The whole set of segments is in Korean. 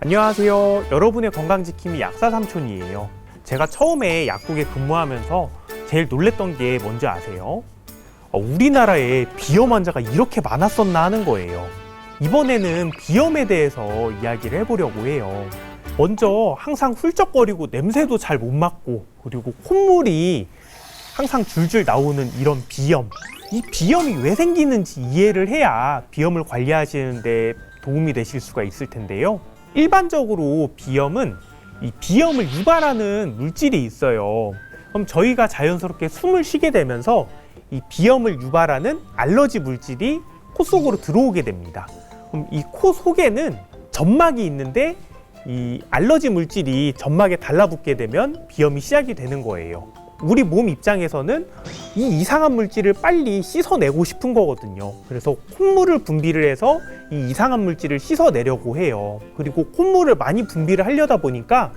안녕하세요. 여러분의 건강지킴이 약사삼촌이에요. 제가 처음에 약국에 근무하면서 제일 놀랬던 게 뭔지 아세요? 우리나라에 비염 환자가 이렇게 많았었나 하는 거예요. 이번에는 비염에 대해서 이야기를 해보려고 해요. 먼저 항상 훌쩍거리고 냄새도 잘 못 맡고, 그리고 콧물이 항상 줄줄 나오는 이런 비염. 이 비염이 왜 생기는지 이해를 해야 비염을 관리하시는 데 도움이 되실 수가 있을 텐데요. 일반적으로 비염은 이 비염을 유발하는 물질이 있어요. 그럼 저희가 자연스럽게 숨을 쉬게 되면서 이 비염을 유발하는 알러지 물질이 코 속으로 들어오게 됩니다. 그럼 이 코 속에는 점막이 있는데 이 알러지 물질이 점막에 달라붙게 되면 비염이 시작이 되는 거예요. 우리 몸 입장에서는 이 이상한 물질을 빨리 씻어내고 싶은 거거든요. 그래서 콧물을 분비를 해서 이 이상한 물질을 씻어내려고 해요. 그리고 콧물을 많이 분비를 하려다 보니까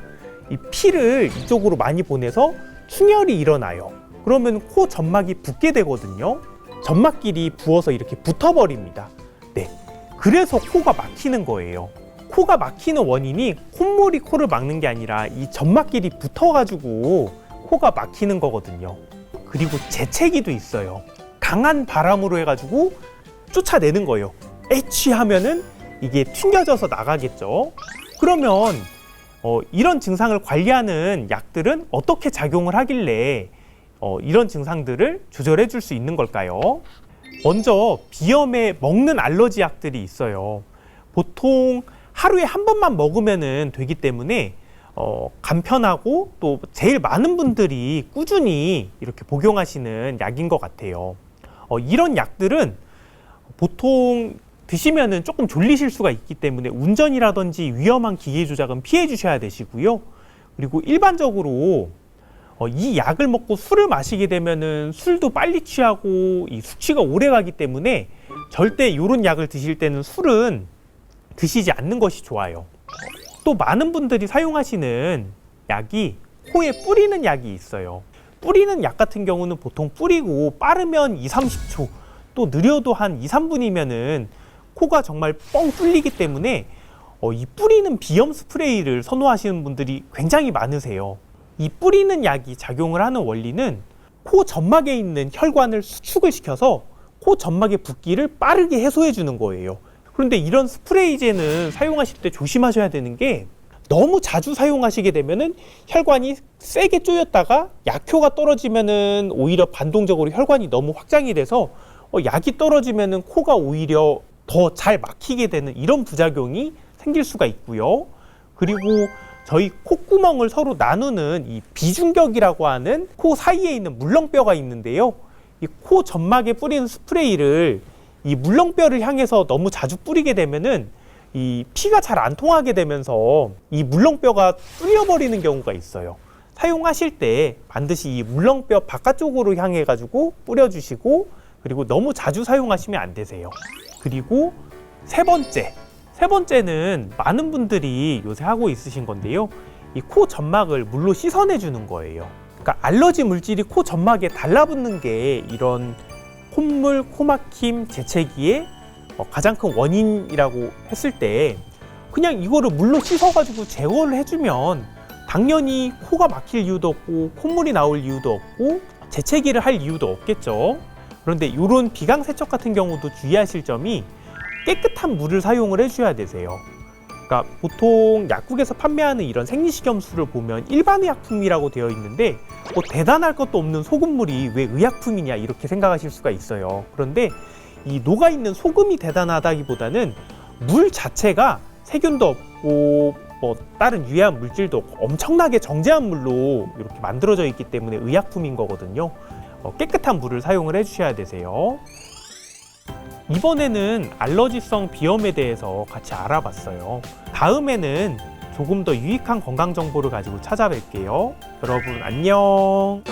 이 피를 이쪽으로 많이 보내서 충혈이 일어나요. 그러면 코 점막이 붓게 되거든요. 점막끼리 부어서 이렇게 붙어버립니다. 네, 그래서 코가 막히는 거예요. 코가 막히는 원인이 콧물이 코를 막는 게 아니라 이 점막끼리 붙어가지고 코가 막히는 거거든요. 그리고 재채기도 있어요. 강한 바람으로 해가지고 쫓아내는 거예요. 에취 하면은 이게 튕겨져서 나가겠죠. 그러면 이런 증상을 관리하는 약들은 어떻게 작용을 하길래 이런 증상들을 조절해 줄 수 있는 걸까요? 먼저 비염에 먹는 알러지 약들이 있어요. 보통 하루에 한 번만 먹으면 되기 때문에 간편하고 또 제일 많은 분들이 꾸준히 이렇게 복용하시는 약인 것 같아요. 이런 약들은 보통 드시면은 조금 졸리실 수가 있기 때문에 운전이라든지 위험한 기계 조작은 피해 주셔야 되시고요. 그리고 일반적으로 이 약을 먹고 술을 마시게 되면은 술도 빨리 취하고 이 숙취가 오래 가기 때문에 절대 이런 약을 드실 때는 술은 드시지 않는 것이 좋아요. 또 많은 분들이 사용하시는 약이 코에 뿌리는 약이 있어요. 뿌리는 약 같은 경우는 보통 뿌리고 빠르면 2~30초, 또 느려도 한 2~3분이면은 코가 정말 뻥 뚫리기 때문에 이 뿌리는 비염 스프레이를 선호하시는 분들이 굉장히 많으세요. 이 뿌리는 약이 작용을 하는 원리는 코 점막에 있는 혈관을 수축을 시켜서 코 점막의 붓기를 빠르게 해소해 주는 거예요. 그런데 이런 스프레이제는 사용하실 때 조심하셔야 되는 게 너무 자주 사용하시게 되면은 혈관이 세게 쪼였다가 약효가 떨어지면은 오히려 반동적으로 혈관이 너무 확장이 돼서 약이 떨어지면은 코가 오히려 더 잘 막히게 되는 이런 부작용이 생길 수가 있고요. 그리고 저희 콧구멍을 서로 나누는 이 비중격이라고 하는 코 사이에 있는 물렁뼈가 있는데요. 이 코 점막에 뿌리는 스프레이를 이 물렁뼈를 향해서 너무 자주 뿌리게 되면은 이 피가 잘 안 통하게 되면서 이 물렁뼈가 뚫려버리는 경우가 있어요. 사용하실 때 반드시 이 물렁뼈 바깥쪽으로 향해 가지고 뿌려주시고, 그리고 너무 자주 사용하시면 안 되세요. 그리고 세 번째는 많은 분들이 요새 하고 있으신 건데요. 이 코 점막을 물로 씻어내 주는 거예요. 그러니까 알러지 물질이 코 점막에 달라붙는 게 이런 콧물, 코막힘, 재채기의 가장 큰 원인이라고 했을 때 그냥 이거를 물로 씻어가지고 제거를 해주면 당연히 코가 막힐 이유도 없고 콧물이 나올 이유도 없고 재채기를 할 이유도 없겠죠. 그런데 이런 비강 세척 같은 경우도 주의하실 점이 깨끗한 물을 사용을 해줘야 되세요. 그러니까 보통 약국에서 판매하는 이런 생리식염수를 보면 일반 의약품이라고 되어 있는데 대단할 것도 없는 소금물이 왜 의약품이냐 이렇게 생각하실 수가 있어요. 그런데 이 녹아있는 소금이 대단하다기보다는 물 자체가 세균도 없고 다른 유해한 물질도 없고 엄청나게 정제한 물로 이렇게 만들어져 있기 때문에 의약품인 거거든요. 깨끗한 물을 사용을 해주셔야 되세요. 이번에는 알러지성 비염에 대해서 같이 알아봤어요. 다음에는 조금 더 유익한 건강 정보를 가지고 찾아뵐게요. 여러분 안녕.